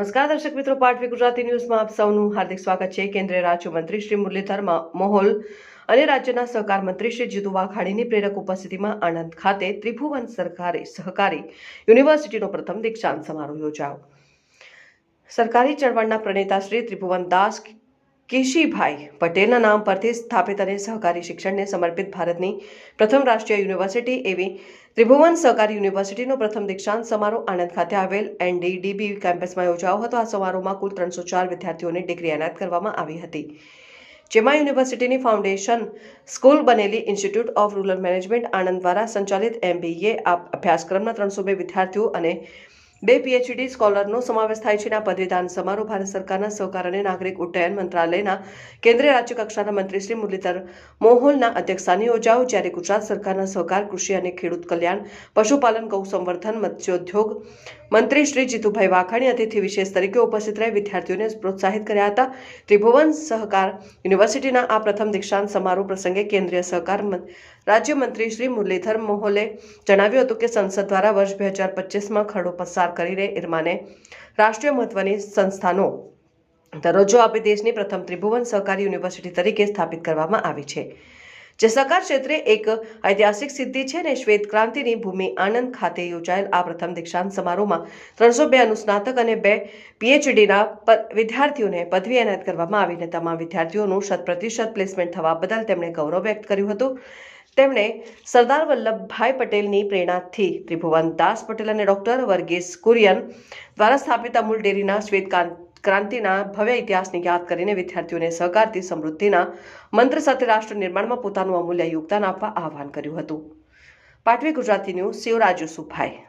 નમસ્કાર દર્શક મિત્રો, પાટવી ગુજરાતી ન્યૂઝમાં આપ સૌનું હાર્દિક સ્વાગત છે। કેન્દ્રીય રાજ્યમંત્રી શ્રી મુરલીધર મોહોલ અને રાજ્યના સહકાર મંત્રી શ્રી જીતુ વાઘાણીની પ્રેરક ઉપસ્થિતિમાં આણંદ ખાતે ત્રિભુવન સહકારી યુનિવર્સિટીનો પ્રથમ દીક્ષાંત સમારોહ યોજાયો। સરકારી ચળવળના પ્રણેતા શ્રી ત્રિભુવન દાસ કેશીભાઈ પટેલના નામ પરથી સ્થાપિત અને સહકારી શિક્ષણને સમર્પિત ભારતની પ્રથમ રાષ્ટ્રીય યુનિવર્સિટી એવી ત્રિભુવન સહકારી યુનિવર્સિટીનો પ્રથમ દીક્ષાંત સમારોહ આણંદ ખાતે આવેલ NDDB કેમ્પસમાં યોજાયો હતો। આ સમારોહમાં કુલ 304 વિદ્યાર્થીઓને ડિગ્રી એનાયત કરવામાં આવી હતી, જેમાં યુનિવર્સિટીની ફાઉન્ડેશન સ્કૂલ બનેલી institute of rural management Anand દ્વારા સંચાલિત MBA અભ્યાસક્રમના 302 વિદ્યાર્થીઓ અને 2 PhD સ્કોલરનો સમાવેશ થાય છે। આ પદવીદાન સમારોહ ભારત સરકારના સહકાર અને નાગરિક ઉડ્ડયન મંત્રાલયના કેન્દ્રીય રાજ્ય કક્ષાના મંત્રી શ્રી મુરલીધર મોહોલના અધ્યક્ષસ્થાને યોજાયો, જ્યારે ગુજરાત સરકારના સહકાર, કૃષિ અને ખેડૂત કલ્યાણ, પશુપાલન, ગૌ સંવર્ધન, મત્સ્યોદ્યોગ મંત્રી શ્રી જીતુભાઈ વાઘાણી અતિથિ વિશેષ તરીકે ઉપસ્થિત રહી વિદ્યાર્થીઓને પ્રોત્સાહિત કર્યા હતા। ત્રિભુવન સહકાર યુનિવર્સિટીના આ પ્રથમ દીક્ષાંત સમારોહ પ્રસંગે કેન્દ્રીય સહકાર રાજ્યમંત્રી શ્રી મુરલીધર મોહોલે જણાવ્યું હતું કે સંસદ દ્વારા વર્ષ 2025માં ખરડો પસાર કરીને ઇરમાને રાષ્ટ્રીય મહત્વની સંસ્થાનો દરજ્જો આપી દેશની પ્રથમ ત્રિભુવન સહકારી યુનિવર્સિટી તરીકે સ્થાપિત કરવામાં આવી છે, જે સહકાર ક્ષેત્રે એક ઐતિહાસિક સિદ્ધિ છે અને શ્વેત ક્રાંતિની ભૂમિ આણંદ ખાતે યોજાયેલ આ પ્રથમ દીક્ષાંત સમારોહમાં 302 અનુસ્નાતક અને 2 PhDના વિદ્યાર્થીઓને પદવી એનાયત કરવામાં આવી અને તમામ વિદ્યાર્થીઓનું 100% પ્લેસમેન્ટ થવા બદલ તેમણે ગૌરવ વ્યક્ત કર્યું હતું। તેમણે સરદાર વલ્લભભાઈ પટેલની પ્રેરણાથી ત્રિભુવન દાસ પટેલ અને ડોક્ટર વર્ગીસ કુરિયન દ્વારા સ્થાપિત અમૂલ ડેરીના શ્વેત ક્રાંતિના ભવ્ય ઇતિહાસને યાદ કરીને વિદ્યાર્થીઓને સહકારથી સમૃદ્ધિના મંત્ર સાથે રાષ્ટ્ર નિર્માણમાં પોતાનું અમૂલ્ય યોગદાન આપવા આહ્વાન કર્યું હતું। પાટવી ગુજરાતી ન્યૂઝ, શિવરાજ યુસુફભાઈ।